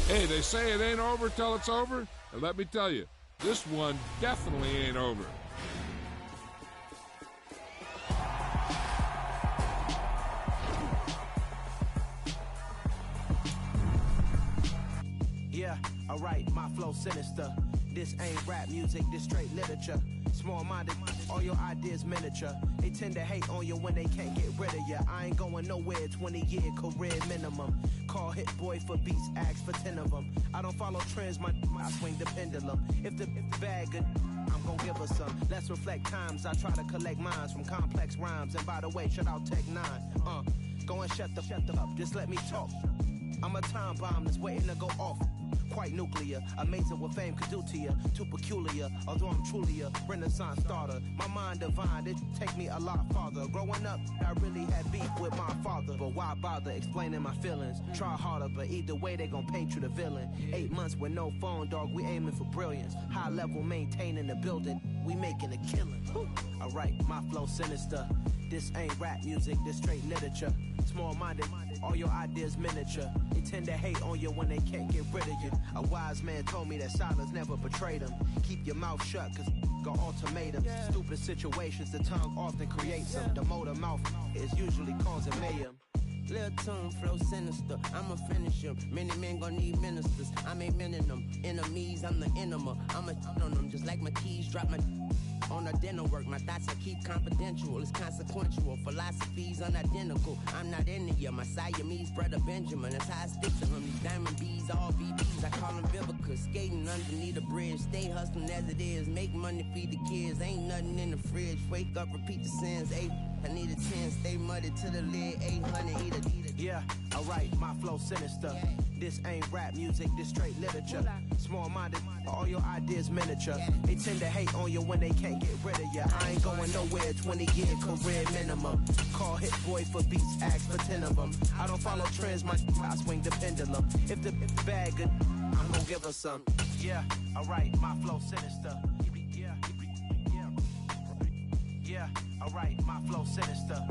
Hey, they say it ain't over till it's over, and let me tell you, this one definitely ain't over. Yeah, alright, my flow sinister. This ain't rap music, this straight literature. Small-minded, all your ideas miniature. They tend to hate on you when they can't get rid of you. I ain't going nowhere, 20-year career minimum. Call Hit Boy for beats, ask for 10 of them. I don't follow trends, I swing the pendulum. If the bag good, I'm gon' give her some. Let's reflect times, I try to collect minds from complex rhymes. And by the way, shout out Tech 9. Go and shut the up, just let me talk. I'm a time bomb that's waiting to go off. Quite nuclear, amazing what fame could do to you. Too peculiar, although I'm truly a renaissance starter. My mind divine, it take me a lot farther. Growing up, I really had beef with my father. But why bother explaining my feelings? Try harder, but either way they gon' paint you the villain. 8 months with no phone, dog, we aiming for brilliance. High level maintaining the building, we making a killing. Alright, my flow sinister. This ain't rap music, this straight literature. Small-minded, all your ideas miniature. They tend to hate on you when they can't get rid of you. A wise man told me that silence never betrayed him. Keep your mouth shut, cause got ultimatums. Stupid situations, the tongue often creates them. The motor mouth is usually causing mayhem. Lil' tune, flow sinister, I'ma finish him. Many men gon' need ministers, I'm a men in them. Enemies, I'm the enema. I'ma on them, just like my keys, drop my on a dinner work. My thoughts I keep confidential, it's consequential. Philosophies unidentical, I'm not into you. My Siamese brother Benjamin, that's how I stick to him. These diamond bees, all VBs, I call them Vivica. Skating underneath the bridge, stay hustling as it is. Make money, feed the kids, ain't nothing in the fridge. Wake up, repeat the sins, I need a 10, stay muddy to the lid, 800, eat a. Yeah, alright, my flow sinister. This ain't rap music, this straight literature. Small-minded, all your ideas miniature. They tend to hate on you when they can't get rid of you. I ain't going nowhere, 20-year career minimum. Call Hit Boy for beats, ask for 10 of them. I don't follow trends, I swing the pendulum. If the bag good, I'm gon' give her some. Yeah, alright, my flow sinister. Yeah, alright, my flow sinister.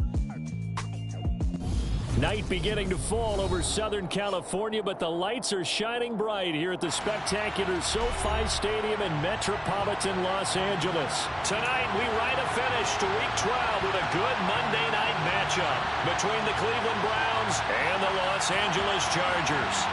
Night beginning to fall over Southern California, but the lights are shining bright here at the spectacular SoFi Stadium in metropolitan Los Angeles. Tonight, we write a finish to Week 12 with a good Monday night matchup between the Cleveland Browns and the Los Angeles Chargers.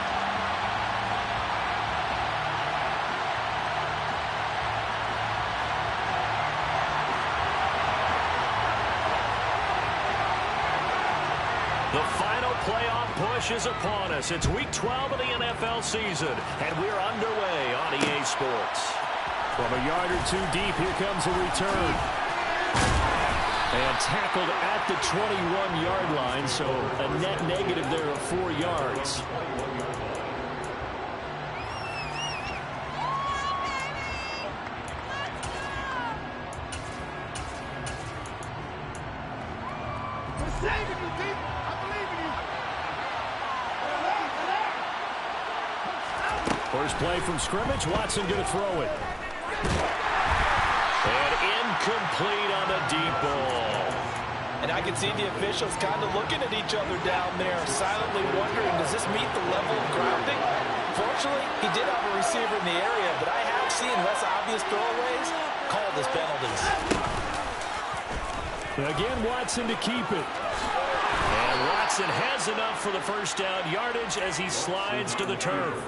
The final playoff push is upon us. It's Week 12 of the NFL season, and we're underway on EA Sports. From a yard or two deep, here comes a return. And tackled at the 21-yard line, so a net negative there of 4 yards. First play from scrimmage, Watson going to throw it. And incomplete on the deep ball. And I can see the officials kind of looking at each other down there, silently wondering, does this meet the level of grounding? Fortunately, he did have a receiver in the area, but I have seen less obvious throwaways called as penalties. Again, Watson to keep it. And Watson has enough for the first down yardage as he slides to the turf.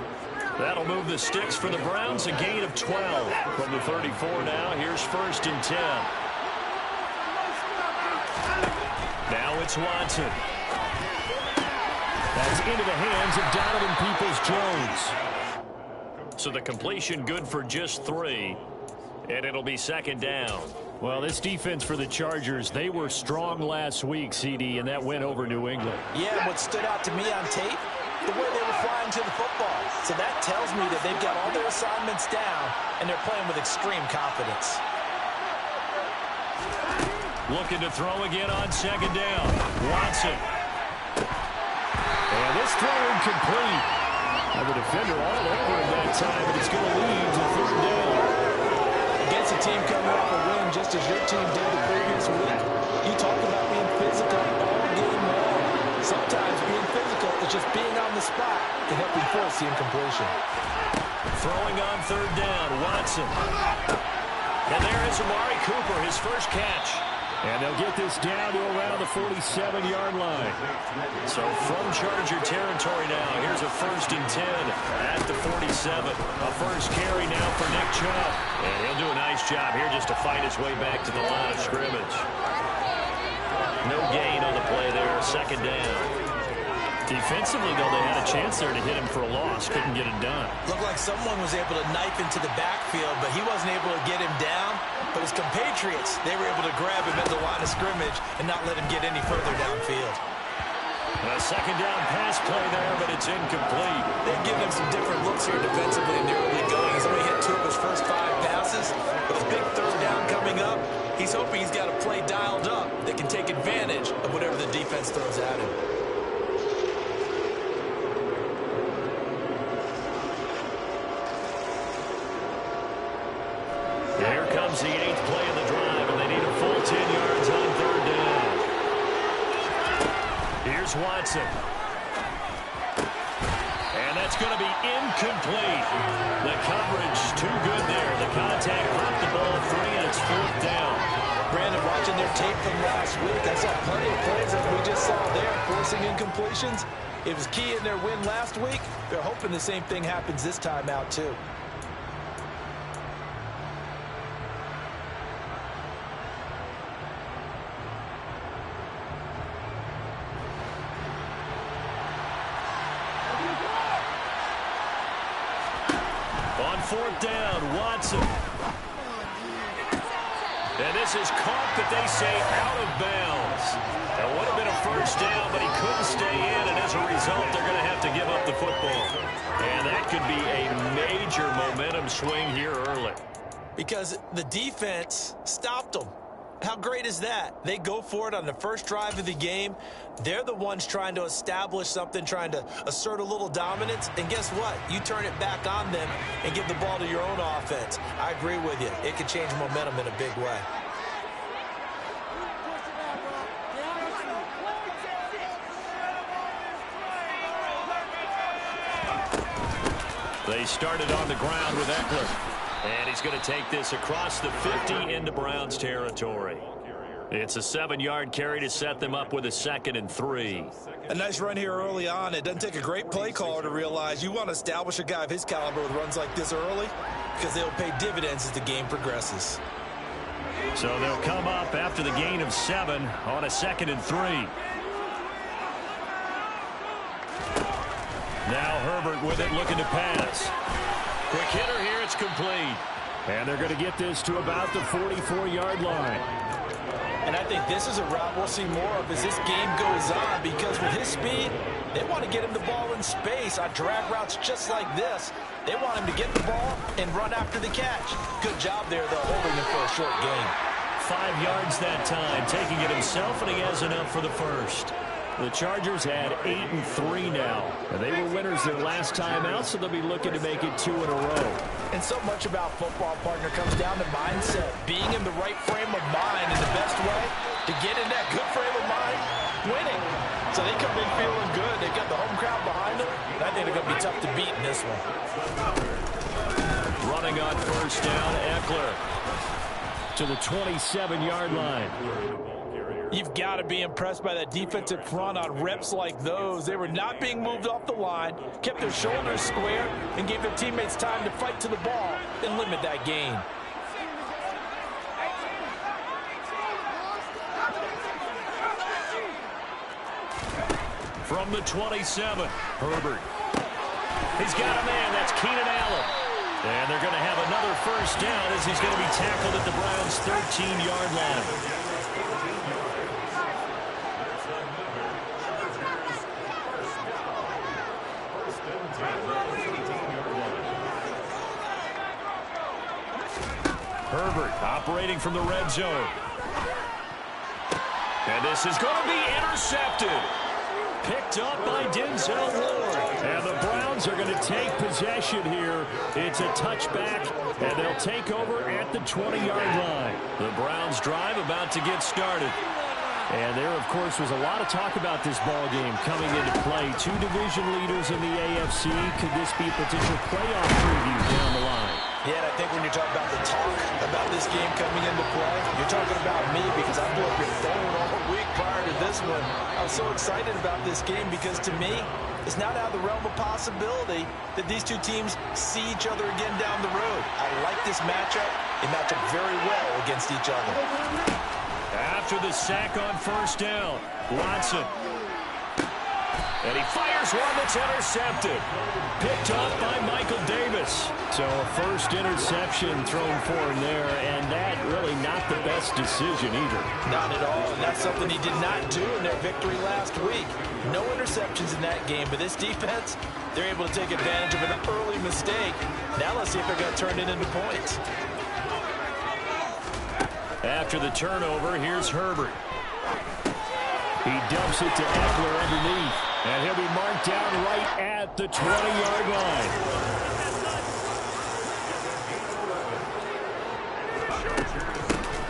That'll move the sticks for the Browns, a gain of 12. From the 34 now, here's 1st and 10. Now it's Watson. That's into the hands of Donovan Peoples-Jones. So the completion good for just 3. And it'll be 2nd down. Well, this defense for the Chargers, they were strong last week, CD, and that went over New England. Yeah, what stood out to me on tape, the way they were flying to the football. So that tells me that they've got all their assignments down, and they're playing with extreme confidence. Looking to throw again on 2nd down. Watson. And this throw incomplete. The defender all over him that time, but it's going to lead to 3rd down. Against a team coming off a win just as your team did the previous week, you talk about being physical all game long. Sometimes being physical is just being on the spot to help him force the incompletion. Throwing on third down, Watson. And there is Amari Cooper, his first catch. And they'll get this down to around the 47-yard line. So from Charger territory now, here's a 1st and 10 at the 47. A first carry now for Nick Chubb. And he'll do a nice job here just to fight his way back to the line of scrimmage. No gain on the play there, 2nd down. Defensively, though, they had a chance there to hit him for a loss. Couldn't get it done. Looked like someone was able to knife into the backfield, but he wasn't able to get him down. But his compatriots, they were able to grab him at the line of scrimmage and not let him get any further downfield. A 2nd down pass play there, but it's incomplete. They've given him some different looks here defensively in the early going. He's only hit 2 of his first 5 passes. With his big 3rd down coming up, he's hoping he's got a play dialed up that can take advantage of whatever the defense throws at him. Here comes the 8th play of the drive, and they need a full 10 yards on 3rd down. Here's Watson. And that's going to be incomplete. The coverage too good there. The contact dropped the ball 3, and it's 4th down. Brandon, watching their tape from last week, I saw plenty of plays that we just saw there, forcing incompletions. It was key in their win last week. They're hoping the same thing happens this time out, too. On 4th down, Watson. And this is caught, but they say out of bounds. That would have been a 1st down, but he couldn't stay in, and as a result, they're going to have to give up the football. And that could be a major momentum swing here early. Because the defense stopped them. How great is that? They go for it on the first drive of the game. They're the ones trying to establish something, trying to assert a little dominance. And guess what? You turn it back on them and give the ball to your own offense. I agree with you. It can change momentum in a big way. They started on the ground with Eckler. And he's going to take this across the 50 into Browns territory. It's a 7-yard carry to set them up with a 2nd and 3. A nice run here early on. It doesn't take a great play caller to realize you want to establish a guy of his caliber with runs like this early because they'll pay dividends as the game progresses. So they'll come up after the gain of 7 on a 2nd and 3. Now Herbert with it, looking to pass. Quick hitter here, it's complete. And they're going to get this to about the 44-yard line. And I think this is a route we'll see more of as this game goes on, because with his speed, they want to get him the ball in space on drag routes just like this. They want him to get the ball and run after the catch. Good job there, though, holding him for a short gain. 5 yards that time, taking it himself, and he has enough for the first. The Chargers had 8 and 3 now. And they were winners their last time out, so they'll be looking to make it 2 in a row. And so much about football, partner, comes down to mindset. Being in the right frame of mind is the best way to get in that good frame of mind, winning. So they come in feeling good. They've got the home crowd behind them. And I think they're going to be tough to beat in this one. Running on 1st down, Eckler to the 27-yard line. You've got to be impressed by that defensive front on reps like those. They were not being moved off the line, kept their shoulders square, and gave their teammates time to fight to the ball and limit that gain. From the 27, Herbert. He's got a man. That's Keenan Allen. And they're going to have another 1st down as he's going to be tackled at the Browns' 13-yard line. Herbert operating from the red zone. And this is going to be intercepted. Picked up by Denzel Ward. And the Browns are going to take possession here. It's a touchback, and they'll take over at the 20-yard line. The Browns drive about to get started. And there, of course, was a lot of talk about this ball game coming into play. Two division leaders in the AFC. Could this be a potential playoff preview down the line? Yeah, and I think when you're talking about the talk about this game coming into play, you're talking about me because I blew up your phone all week prior to this one. I was so excited about this game because to me, it's not out of the realm of possibility that these two teams see each other again down the road. I like this matchup. They match up very well against each other. After the sack on first down, Watson. And he fires one that's intercepted. Picked off by Michael Davis. So a first interception thrown for him there, and that really not the best decision either. Not at all, and that's something he did not do in their victory last week. No interceptions in that game, but this defense, they're able to take advantage of an early mistake. Now let's see if they're going to turn it into points. After the turnover, here's Herbert. He dumps it to Eckler underneath, and he'll be marked down right at the 20-yard line.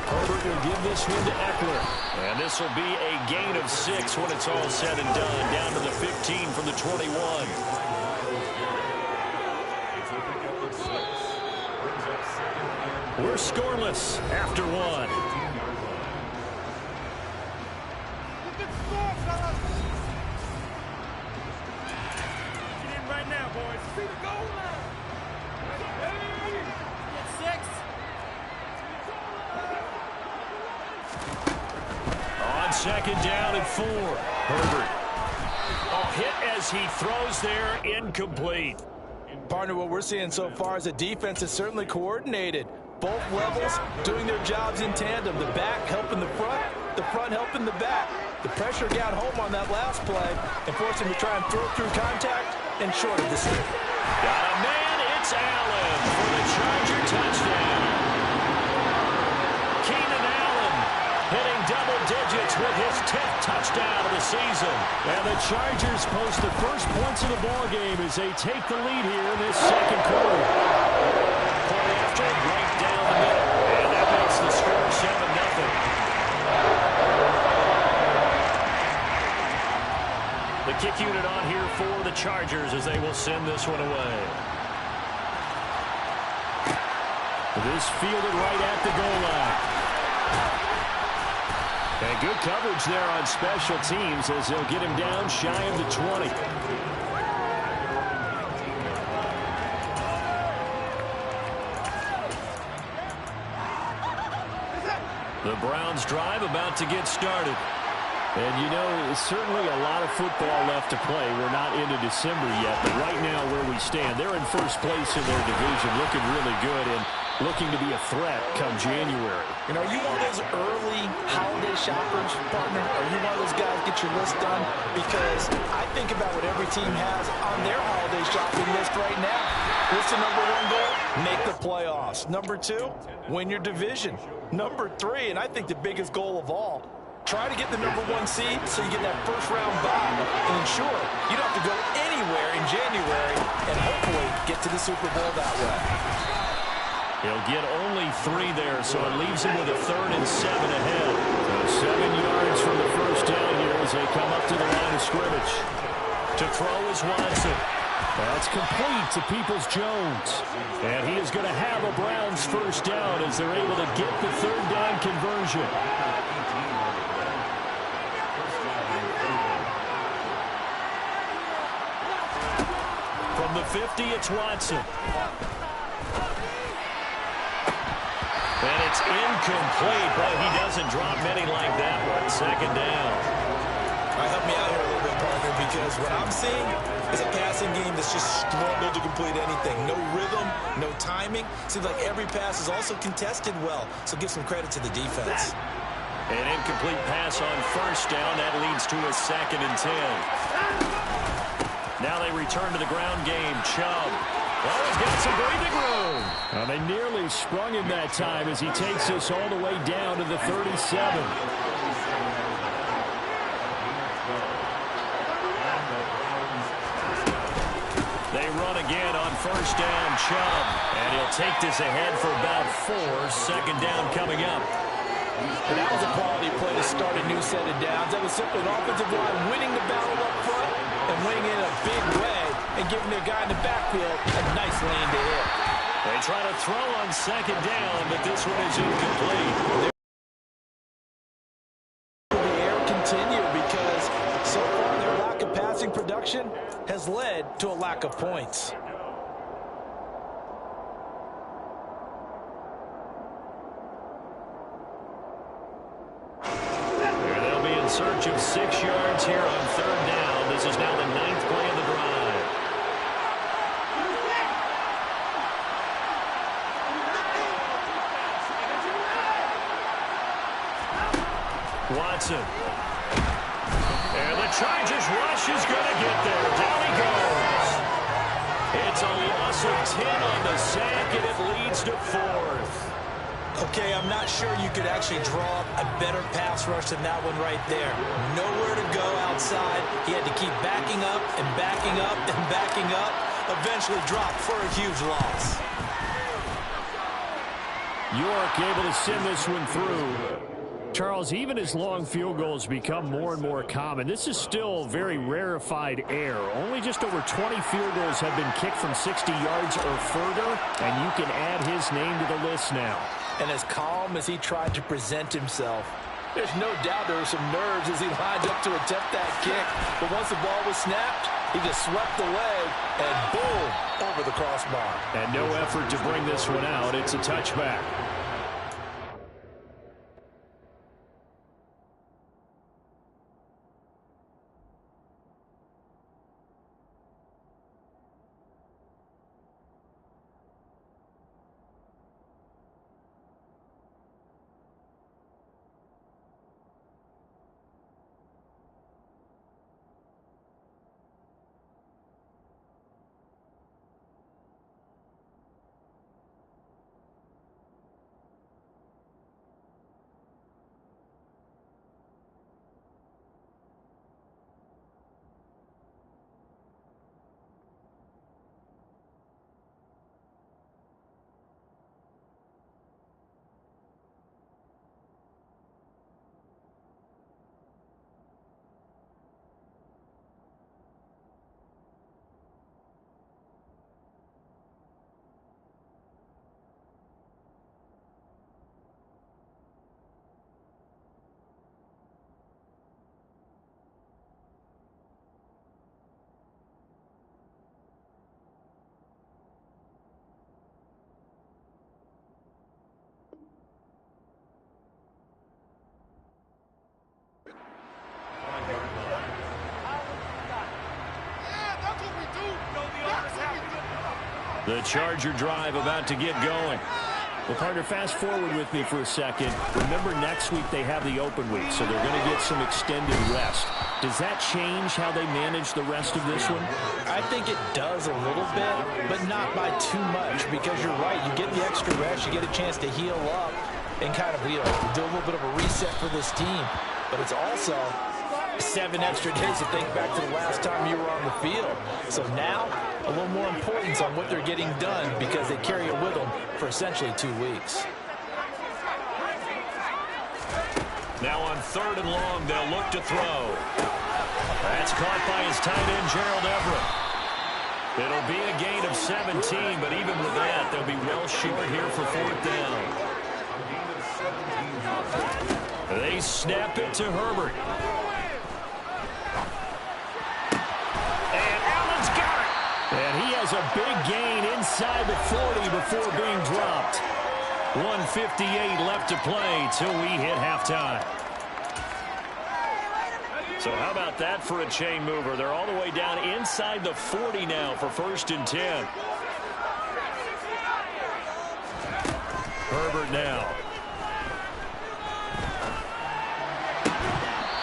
Herbert will give this one to Eckler, and this will be a gain of 6 when it's all said and done, down to the 15 from the 21. We're scoreless after one. Get in right now, boys. See the goal line. Get 6. On second down and 4. Herbert. Oh, hit as he throws there, incomplete. Partner, what we're seeing so far is the defense is certainly coordinated. Both levels doing their jobs in tandem. The back helping the front helping the back. The pressure got home on that last play and forced him to try and throw through contact and short of the stick. Got a man, it's Allen for the Charger touchdown. Keenan Allen hitting double digits with his 10th touchdown of the season. And the Chargers post the first points of the ball game as they take the lead here in this second quarter. Play after right down the middle, and that makes the score 7-0. The kick unit on here for the Chargers as they will send this one away. This fielded right at the goal line. And good coverage there on special teams as they'll get him down shy of the 20. The Browns drive about to get started. And, you know, certainly a lot of football left to play. We're not into December yet, but right now where we stand, they're in first place in their division, looking really good and looking to be a threat come January. You know, are you one of those early holiday shoppers, partner? Are you one of those guys get your list done? Because I think about what every team has on their holiday shopping list right now. What's the number 1 goal? Make the playoffs. Number 2, win your division. Number 3, and I think the biggest goal of all, try to get the number 1 seed so you get that first-round bye and ensure you don't have to go anywhere in January and hopefully get to the Super Bowl that way. He'll get only 3 there, so it leaves him with a 3rd and 7 ahead. So 7 yards from the first down here as they come up to the line of scrimmage. To throw is Watson. That's complete to Peoples-Jones. And he is going to have a Browns first down as they're able to get the 3rd down conversion. From the 50, it's Watson. And it's incomplete, but he doesn't drop many like that one. 2nd down. All right, help me out here a little bit, partner, because what I'm seeing is a passing game that's just struggled to complete anything. No rhythm, no timing. Seems like every pass is also contested well, so give some credit to the defense. An incomplete pass on first down. That leads to a 2nd and 10. Now they return to the ground game. Chubb. Oh, he's got some breathing room. They nearly sprung him that time as he takes this all the way down to the 37. They run again on first down, Chubb. And he'll take this ahead for about 4. 2nd down coming up. And that was a quality play to start a new set of downs. That was simply an offensive line winning the battle up front and winning it in a big way and giving their guy in the backfield a nice lane to hit. They try to throw on second down, but this one is incomplete. The air continue because so far their lack of passing production has led to a lack of points. They'll be in search of 6 yards here on third down. This is now the 9th play of the drive. Watson. And the Chargers rush is going to get there. Down he goes. It's a loss of 10 on the sack, and it leads to 4th. Okay, I'm not sure you could actually draw a better pass rush than that one right there. Nowhere to go outside. He had to keep backing up and backing up and backing up. Eventually dropped for a huge loss. York able to send this one through. Charles, even as long field goals become more and more common, this is still very rarefied air. Only just over 20 field goals have been kicked from 60 yards or further, and you can add his name to the list now. And as calm as he tried to present himself, there's no doubt there were some nerves as he lined up to attempt that kick. But once the ball was snapped, he just swept away and boom, over the crossbar. And no effort to bring this one out. It's a touchback. The Charger drive about to get going. Well, partner, fast forward with me for a second. Remember, next week they have the open week, so they're going to get some extended rest. Does that change how they manage the rest of this one? I think it does a little bit, but not by too much, because you're right. You get the extra rest, you get a chance to heal up and kind of do a little bit of a reset for this team. But it's also 7 extra days to think back to the last time you were on the field. So now, a little more importance on what they're getting done because they carry it with them for essentially 2 weeks. Now on 3rd and long, they'll look to throw. That's caught by his tight end, Gerald Everett. It'll be a gain of 17, but even with that, they'll be well short here for 4th down. They snap it to Herbert. And Allen's got it. And he has a big gain inside the 40 before being dropped. 1:58 left to play till we hit halftime. So how about that for a chain mover? They're all the way down inside the 40 now for 1st and 10. Herbert now.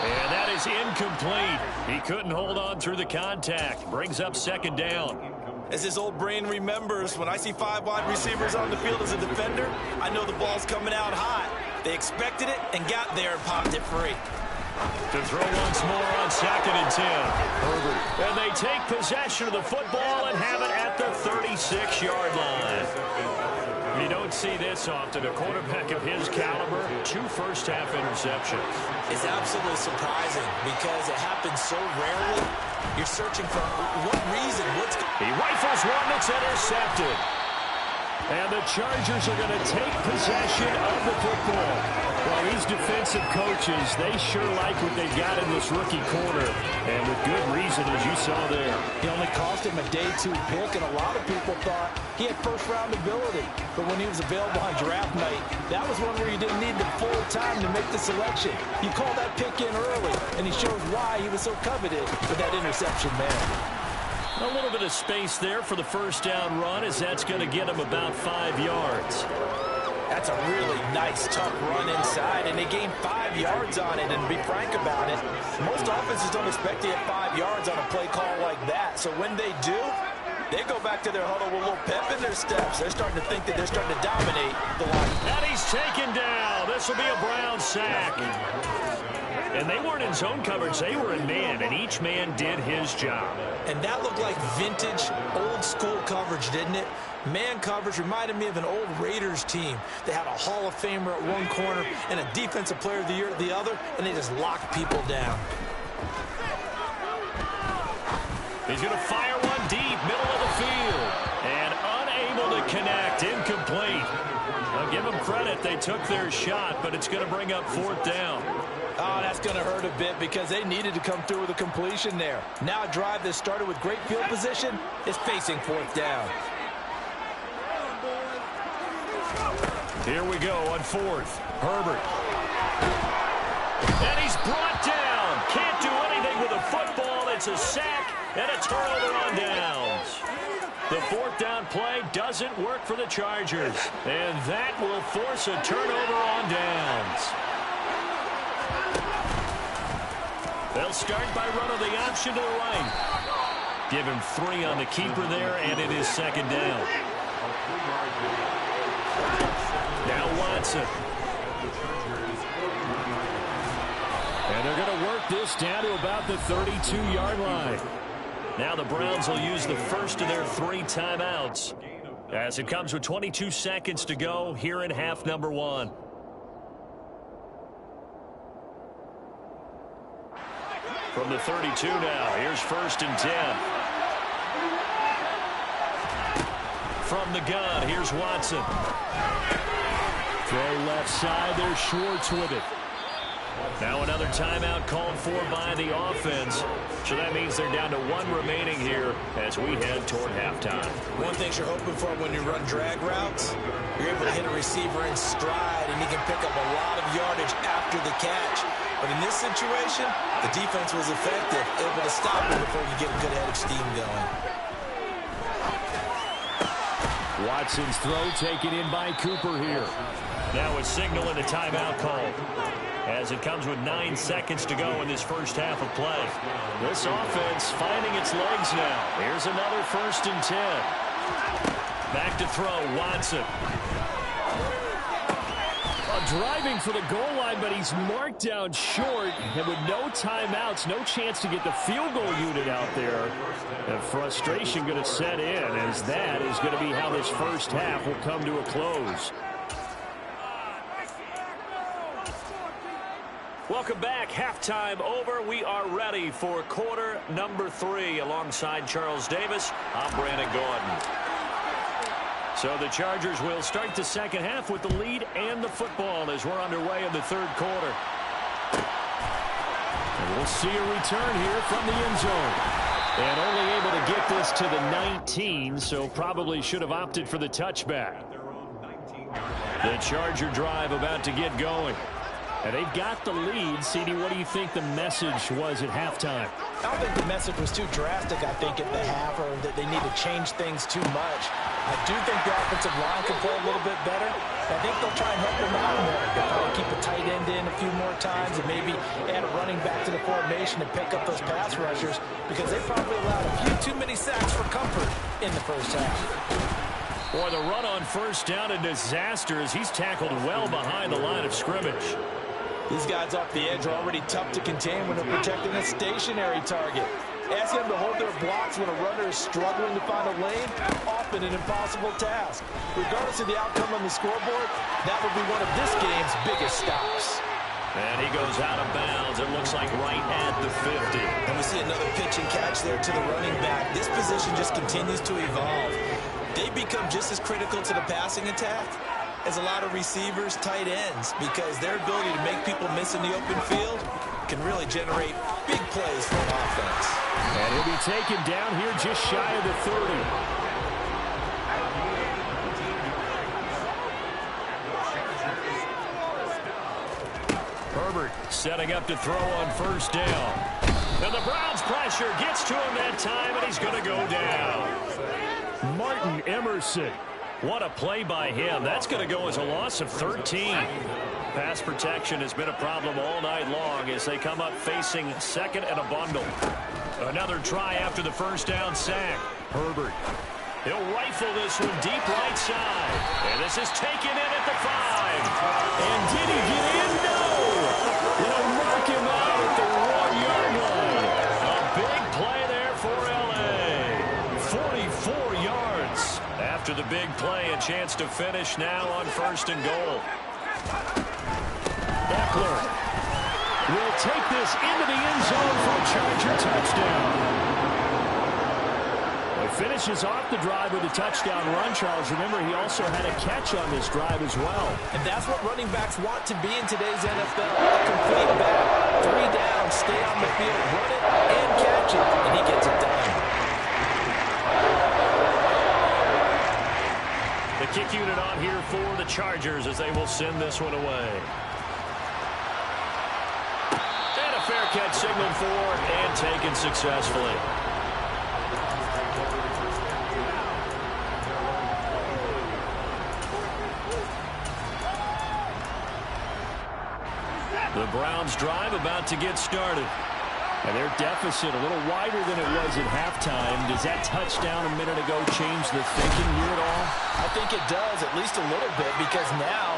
And that is incomplete. He couldn't hold on through the contact. Brings up 2nd down. As his old brain remembers, when I see 5 wide receivers on the field as a defender, I know the ball's coming out hot. They expected it and got there and popped it free. To throw once more on 2nd and 10. Herbert. And they take possession of the football and have it at the 36-yard line. You don't see this often. A quarterback of his caliber, 2 first-half interceptions. It's absolutely surprising because it happens so rarely. You're searching for what reason. He rifles one that's intercepted. And the Chargers are going to take possession of the football. Well, these defensive coaches, they sure like what they've got in this rookie corner. And with good reason, as you saw there. He only cost him a day 2 pick, and a lot of people thought he had first-round ability. But when he was available on draft night, that was one where you didn't need the full time to make the selection. You call that pick in early, and he shows why he was so coveted with that interception, man. A little bit of space there for the first down run, as that's going to get him about 5 yards. That's a really nice, tough run inside, and they gained 5 yards on it. And to be frank about it, most offenses don't expect to get 5 yards on a play call like that. So when they do, they go back to their huddle with a little pep in their steps. They're starting to think that they're starting to dominate the line. And he's taken down. This will be a Brown sack. And they weren't in zone coverage. They were in man, and each man did his job. And that looked like vintage, old-school coverage, didn't it? Man coverage reminded me of an old Raiders team. They had a Hall of Famer at one corner and a Defensive Player of the Year at the other, and they just locked people down. He's going to fire one deep, middle of the field. And unable to connect, incomplete. I'll give them credit. They took their shot, but it's going to bring up 4th down. Oh, that's going to hurt a bit because they needed to come through with a completion there. Now a drive that started with great field position is facing 4th down. Here we go on 4th. Herbert. And he's brought down. Can't do anything with a football. It's a sack and a turnover on downs. The 4th down play doesn't work for the Chargers. And that will force a turnover on downs. They'll start by running the option to the right. Give him 3 on the keeper there, and it is 2nd down. Now Watson. And they're going to work this down to about the 32-yard line. Now the Browns will use the first of their 3 timeouts, as it comes with 22 seconds to go here in half number 1. From the 32 now, here's 1st and 10. From the gun, here's Watson. Throw left side, there's Schwartz with it. Now another timeout called for by the offense. So that means they're down to 1 remaining here as we head toward halftime. One thing you're hoping for when you run drag routes, you're able to hit a receiver in stride, and he can pick up a lot of yardage after the catch. But in this situation, the defense was effective, able to stop him before you get a good head of steam going. Watson's throw taken in by Cooper here. Now a signal and a timeout call, as it comes with 9 seconds to go in this first half of play. This offense finding its legs now. Here's another 1st and 10. Back to throw, Watson. Driving for the goal line, but he's marked down short. And with no timeouts, no chance to get the field goal unit out there. And frustration going to set in, as that is going to be how this first half will come to a close. Welcome back. Halftime over. We are ready for quarter number 3. Alongside Charles Davis, I'm Brandon Gordon. So the Chargers will start the second half with the lead and the football as we're underway in the 3rd quarter. And we'll see a return here from the end zone. And only able to get this to the 19, so probably should have opted for the touchback. The Charger drive about to get going. And they've got the lead. CD, what do you think the message was at halftime? I don't think the message was too drastic, I think, at the half, or that they need to change things too much. I do think the offensive line can play a little bit better. I think they'll try and help them out more. They'll probably keep a tight end in a few more times and maybe add a running back to the formation and pick up those pass rushers, because they probably allowed a few too many sacks for comfort in the first half. Boy, the run on 1st down, a disaster as he's tackled well behind the line of scrimmage. These guys off the edge are already tough to contain when they're protecting a stationary target. Asking them to hold their blocks when a runner is struggling to find a lane, often an impossible task. Regardless of the outcome on the scoreboard, that will be one of this game's biggest stops. And he goes out of bounds. It looks like right at the 50. And we see another pitch and catch there to the running back. This position just continues to evolve. They become just as critical to the passing attack as a lot of receivers, tight ends, because their ability to make people miss in the open field can really generate big plays for an offense. And he'll be taken down here just shy of the 30. Herbert setting up to throw on first down. And the Browns pressure gets to him that time, and he's going to go down. Martin Emerson. What a play by him. That's going to go as a loss of 13. Pass protection has been a problem all night long as they come up facing second and a bundle. Another try after the first down sack. Herbert. He'll rifle this one deep right side. And this is taken in at the 5. And did he get in? No! They'll mark him out at the 1-yard line. A big play there for L.A. 44 yards. After the big play, a chance to finish now on first and goal. Eckler will take this into the end zone for a Charger touchdown. He finishes off the drive with a touchdown run, Charles. Remember, he also had a catch on this drive as well. And that's what running backs want to be in today's NFL. A complete back, 3 down, stay on the field, run it, and catch it, and he gets it done. The kick unit on here for the Chargers as they will send this one away. And a fair catch signaled for and taken successfully. The Browns drive about to get started. And their deficit a little wider than it was at halftime. Does that touchdown a minute ago change the thinking here at all? I think it does, at least a little bit, because now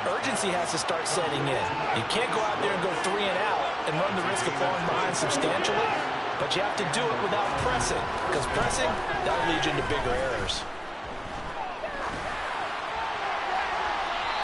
urgency has to start setting in. You can't go out there and go 3 and out and run the risk of falling behind substantially, but you have to do it without pressing, because pressing, that'll lead you into bigger errors.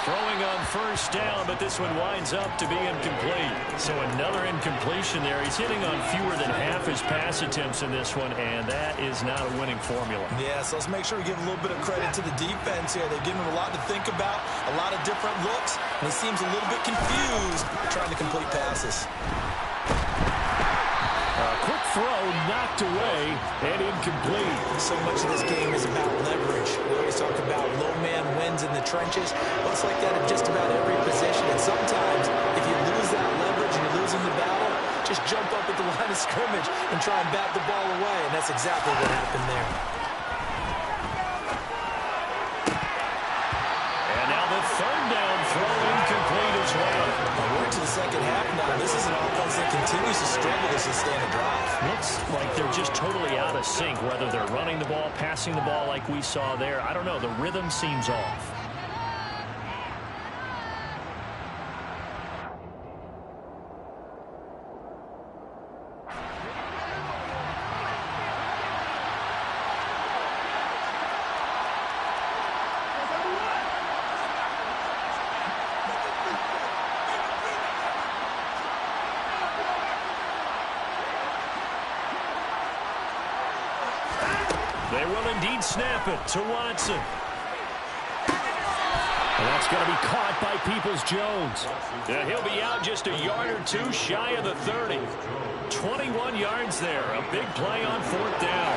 Throwing on first down, but this one winds up to be incomplete. So another incompletion there. He's hitting on fewer than half his pass attempts in this one, and that is not a winning formula. Yeah, so let's make sure we give a little bit of credit to the defense here. They're giving him a lot to think about, a lot of different looks, and he seems a little bit confused trying to complete passes. Quick throw knocked away and incomplete. So much of this game is about leverage. We always talk about low man wins in the trenches. Well, it's like that in just about every position. And sometimes if you lose that leverage and you're losing the battle, just jump up at the line of scrimmage and try and bat the ball away. And that's exactly what happened there. And now the third down throw incomplete as well. We're to the second half now. This is an offense that continues to struggle to sustain a drive. Looks like they're just totally out of sync, whether they're running the ball, passing the ball like we saw there. I don't know. The rhythm seems off. They will indeed snap it to Watson. And that's going to be caught by Peoples-Jones. And he'll be out just a yard or two shy of the 30. 21 yards there. A big play on fourth down.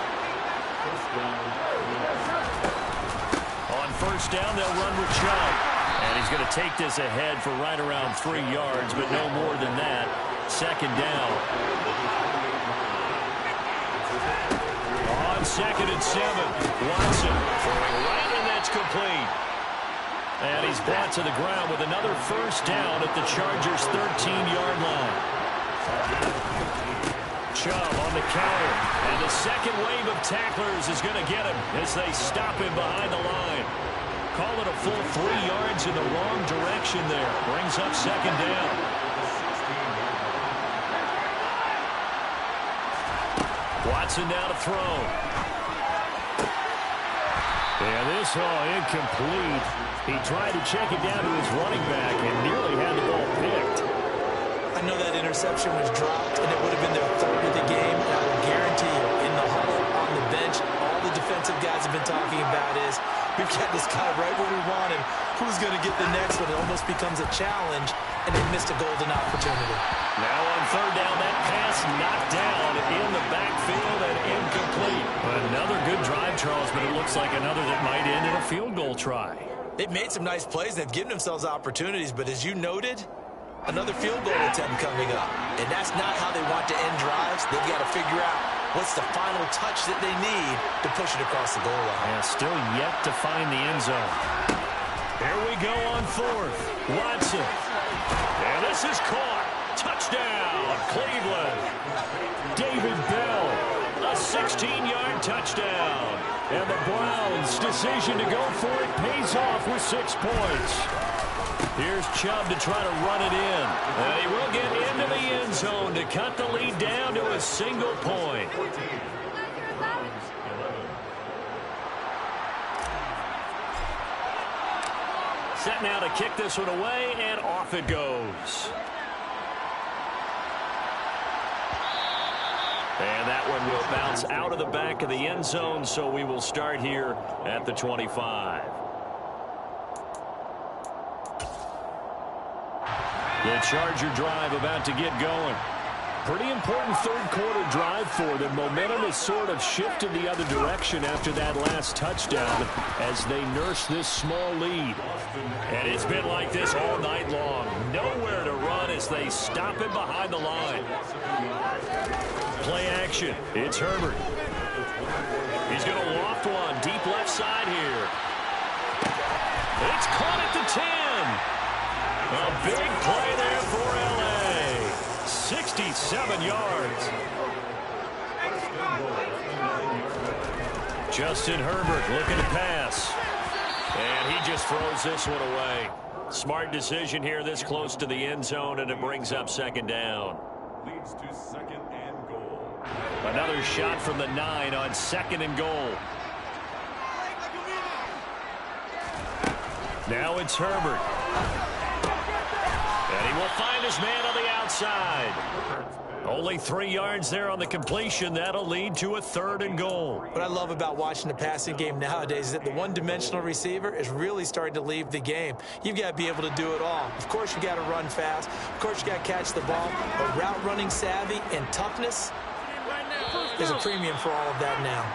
On first down, they'll run with Chubb. And he's going to take this ahead for right around 3 yards, but no more than that. Second down. Second and 7. Watson throwing right, and that's complete. And he's brought to the ground with another first down at the Chargers' 13-yard line. Chubb on the counter. And the second wave of tacklers is going to get him as they stop him behind the line. Call it a full 3 yards in the wrong direction there. Brings up second down. Watson now to throw. And this incomplete. He tried to check it down to his running back and nearly had the ball picked. I know that interception was dropped, and it would have been their third of the game. And I will guarantee you, in the huddle, on the bench, all the defensive guys have been talking about is, we've got this guy right where we want him. Who's going to get the next one? It almost becomes a challenge, and they missed a golden opportunity. Now on third down, that pass knocked down in the backfield and incomplete. Another good drive, Charles, but it looks like another that might end in a field goal try. They've made some nice plays. They've given themselves opportunities, but as you noted, another field goal attempt coming up. And that's not how they want to end drives. They've got to figure out what's the final touch that they need to push it across the goal line. Yeah, still yet to find the end zone. Here we go on fourth. Watson. And this is caught. Touchdown, Cleveland. David Bell, a 16-yard touchdown. And the Browns' decision to go for it pays off with 6 points. Here's Chubb to try to run it in. And he will get into the end zone to cut the lead down to a single point. Set now to kick this one away, and off it goes. And that one will bounce out of the back of the end zone, so we will start here at the 25. The Charger drive about to get going. Pretty important third-quarter drive for them. Momentum has sort of shifted the other direction after that last touchdown as they nurse this small lead. And it's been like this all night long. Nowhere to run as they stop him behind the line. Play action. It's Herbert. He's going to loft one deep left side here. It's caught at the 10. A big play there for L.A. 67 yards. Justin Herbert looking to pass. And he just throws this one away. Smart decision here this close to the end zone, and it brings up second down. Leads to second and goal. Another shot from the 9 on second and goal. Now it's Herbert. And he will find his man on the outside. Only 3 yards there on the completion. That'll lead to a third and goal. What I love about watching the passing game nowadays is that the one-dimensional receiver is really starting to leave the game. You've got to be able to do it all. Of course, you got to run fast. Of course, you got to catch the ball. But route running savvy and toughness, there's a premium for all of that now.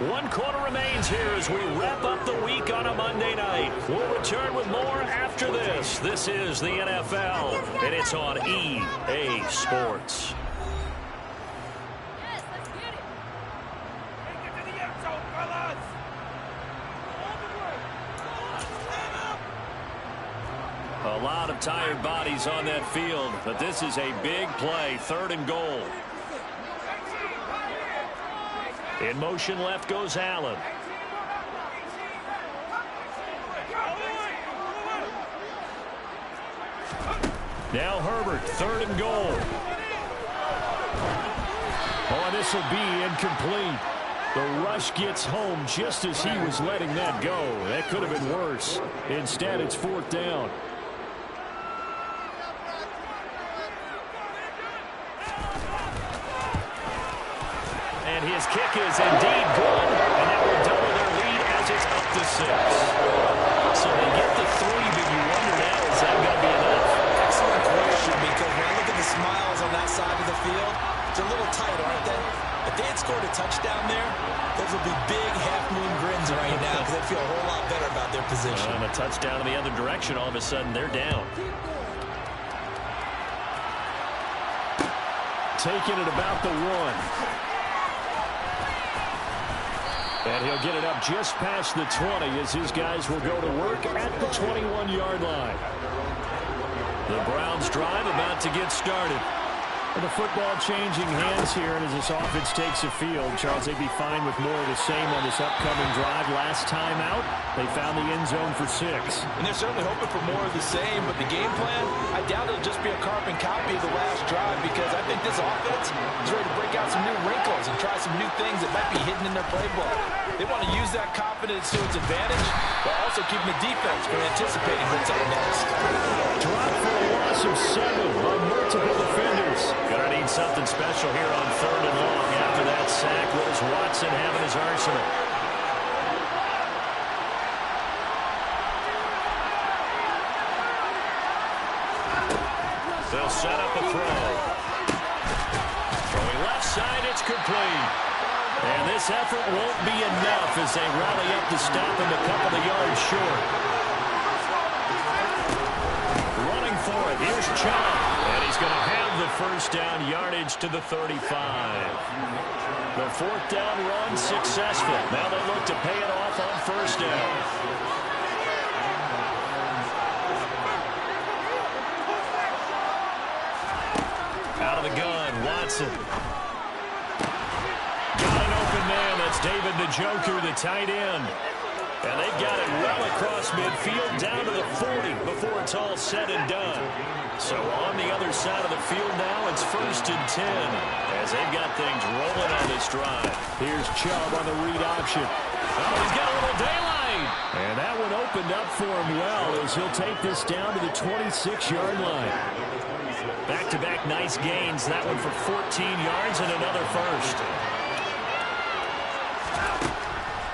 1 quarter remains here as we wrap up the week on a Monday night. We'll return with more after this. This is the NFL, and it's on EA Sports. Yes, let's get it. Take it to the end zone, fellas. A lot of tired bodies on that field, but this is a big play, third and goal. In motion left goes Allen. Now Herbert, third and goal. Oh, this will be incomplete. The rush gets home just as he was letting that go. That could have been worse. Instead, it's fourth down. And his kick is indeed good, and that will double their lead as it's up to 6. So they get the 3, but you wonder now, is that going to be enough? Excellent question, because when I look at the smiles on that side of the field, it's a little tight, aren't they? If they had scored a touchdown there, those would be big half-moon grins right now because they feel a whole lot better about their position. And a touchdown in the other direction, all of a sudden they're down. Taking it about the 1. And he'll get it up just past the 20 as his guys will go to work at the 21-yard line. The Browns drive about to get started. Well, the football changing hands here, and as this offense takes the field, Charles, they'd be fine with more of the same on this upcoming drive. Last time out, they found the end zone for 6. And they're certainly hoping for more of the same, but the game plan, I doubt it'll just be a carbon copy of the last drive, because I think this offense is ready to break out some new wrinkles and try some new things that might be hidden in their playbook. They want to use that confidence to its advantage, while also keeping the defense from anticipating what's up next. Drop for a loss of 7 on multiple defenders. Gonna need something special here on 3rd and long. After that sack, what does Watson have in his arsenal? They'll set up a throw. Throwing left side, it's complete. And this effort won't be enough as they rally up to stop him a couple of yards short. Running for it, here's Chubb. And he's going to have the first down yardage to the 35. The 4th down run successful. Now they look to pay it off on 1st down. Out of the gun, Watson. Got an open man. That's David Njoku, the tight end. And they've got it well across midfield, down to the 40 before it's all said and done. So on the other side of the field now, it's 1st and 10 as they've got things rolling on this drive. Here's Chubb on the read option. Oh, he's got a little daylight. And that one opened up for him well as he'll take this down to the 26-yard line. Back-to-back nice gains. That one for 14 yards and another first.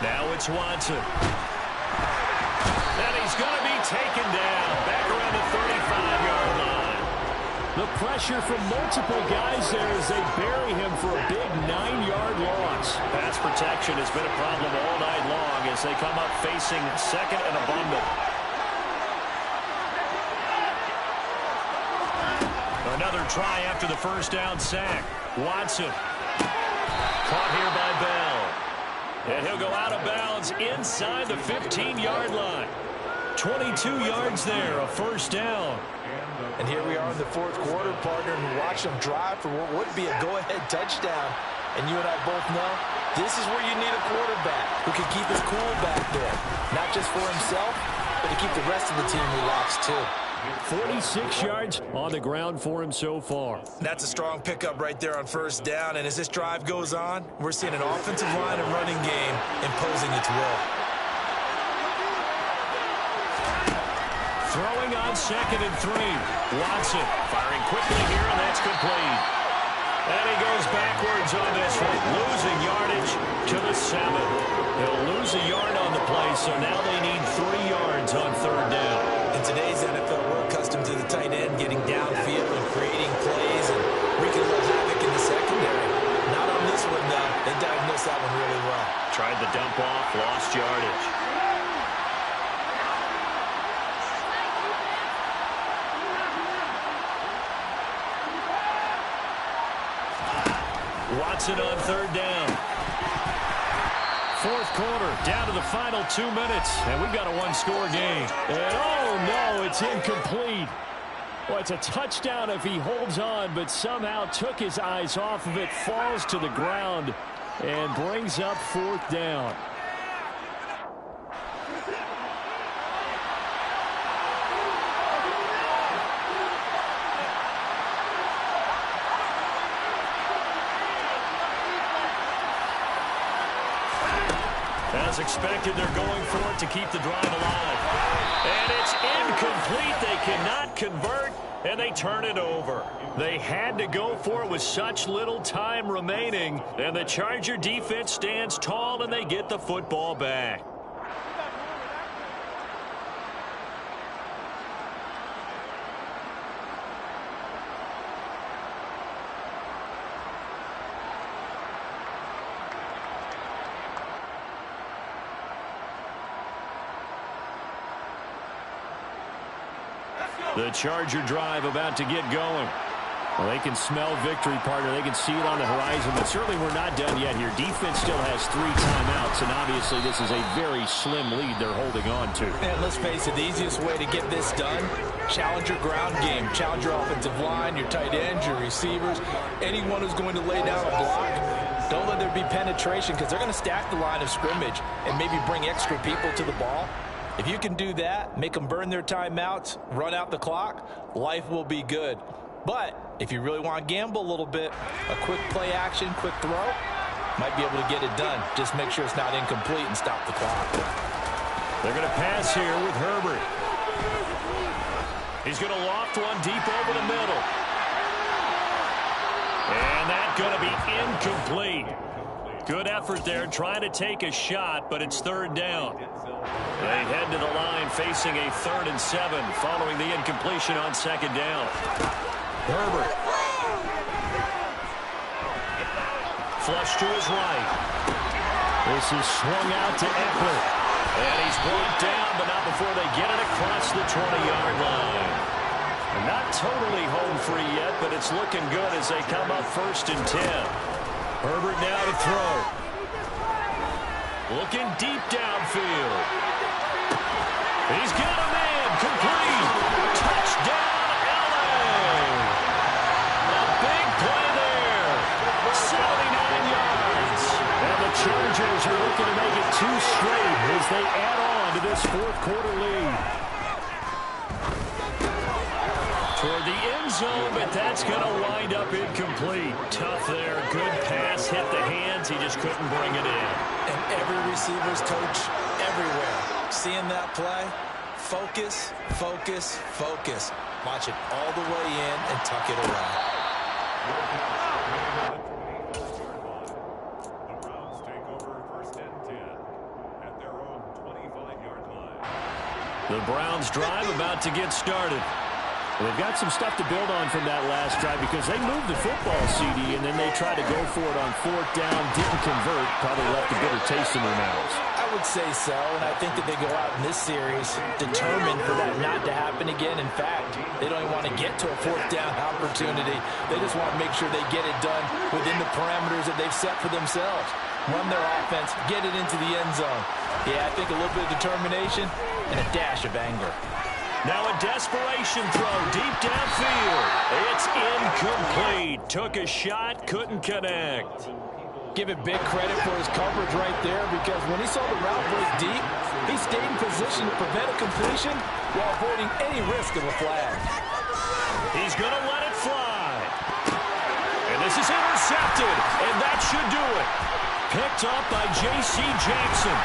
Now it's Watson. And he's going to be taken down. Back around the 35-yard line. The pressure from multiple guys there as they bury him for a big 9-yard loss. Pass protection has been a problem all night long as they come up facing 2nd and abundant. Another try after the 1st down sack. Watson. Caught here by Bell. And he'll go out of bounds inside the 15-yard line. 22 yards there, a 1st down. And here we are in the 4th quarter, partner, and watch them drive for what would be a go-ahead touchdown. And you and I both know this is where you need a quarterback who can keep his cool back there. Not just for himself, but to keep the rest of the team relaxed, too. 46 yards on the ground for him so far. That's a strong pickup right there on 1st down. And as this drive goes on, we're seeing an offensive line and running game imposing its will. Throwing on 2nd and 3. Watson firing quickly here, and that's complete. And he goes backwards on this one, losing yardage to the 7. He'll lose a yard on the play, so now they need 3 yards on 3rd down. In today's NFL, we're accustomed to the tight end getting downfield and creating plays and wreaking a little havoc in the secondary. Not on this one, though. They diagnosed that one really well. Tried the dump off, lost yardage. Watson on 3rd down. 4th quarter, down to the final 2 minutes, and we've got a 1-score game. And oh no, it's incomplete. Well, it's a touchdown if he holds on, but somehow took his eyes off of it, falls to the ground, and brings up 4th down. As expected, they're going for it to keep the drive alive. And it's incomplete. They cannot convert, and they turn it over. They had to go for it with such little time remaining, and the Charger defense stands tall, and they get the football back. The Charger drive about to get going. Well, they can smell victory, partner. They can see it on the horizon, but certainly we're not done yet here. Defense still has 3 timeouts, and obviously this is a very slim lead they're holding on to. And let's face it, the easiest way to get this done, challenge your ground game. Challenge your offensive line, your tight ends, your receivers, anyone who's going to lay down a block. Don't let there be penetration because they're going to stack the line of scrimmage and maybe bring extra people to the ball. If you can do that, make them burn their timeouts, run out the clock, life will be good. But if you really want to gamble a little bit, a quick play action, quick throw, might be able to get it done. Just make sure it's not incomplete and stop the clock. They're going to pass here with Herbert. He's going to loft one deep over the middle. And that's going to be incomplete. Good effort there, trying to take a shot, but it's 3rd down. They head to the line facing a 3rd and 7 following the incompletion on 2nd down. Herbert. Flush to his right. This is swung out to Eckler. And he's brought down, but not before they get it across the 20-yard line. And not totally home free yet, but it's looking good as they come up 1st and 10. Herbert now to throw. Looking deep downfield. He's got a man. Complete. Touchdown, LA. A big play there. 79 yards. And the Chargers are looking to make it 2 straight as they add on to this 4th quarter lead. Toward the end zone, but that's going to wind up incomplete. Tough there. Good pass. Hit the hands. He just couldn't bring it in. And every receiver's coach everywhere. Seeing that play, focus, focus, focus. Watch it all the way in and tuck it away. The Browns take over 1st and 10 at their own 25-yard line. The Browns drive about to get started. Well, they've got some stuff to build on from that last drive because they moved the football, CD, and then they tried to go for it on 4th down, didn't convert, probably left a bitter taste in their mouths. I would say so, and I think that they go out in this series determined for that not to happen again. In fact, they don't even want to get to a 4th down opportunity. They just want to make sure they get it done within the parameters that they've set for themselves. Run their offense, get it into the end zone. Yeah, I think a little bit of determination and a dash of anger. Now a desperation throw deep downfield. It's incomplete. Took a shot, couldn't connect. Give it big credit for his coverage right there because when he saw the route break deep, he stayed in position to prevent a completion while avoiding any risk of a flag. He's going to let it fly. And this is intercepted, and that should do it. Picked up by J.C. Jackson.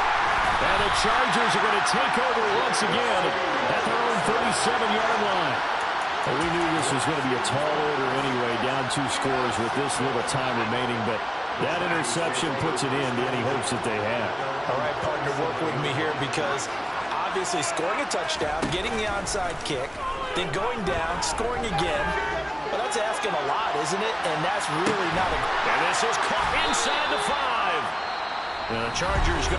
And the Chargers are going to take over once again at their own 37-yard line. Well, we knew this was going to be a tall order anyway, down 2 scores with this little time remaining, but that interception puts an end to any hopes that they have. All right, partner, work with me here because obviously scoring a touchdown, getting the onside kick, then going down, scoring again. Well, that's asking a lot, isn't it? And that's really not a... And this is caught inside the 5. And the Chargers go...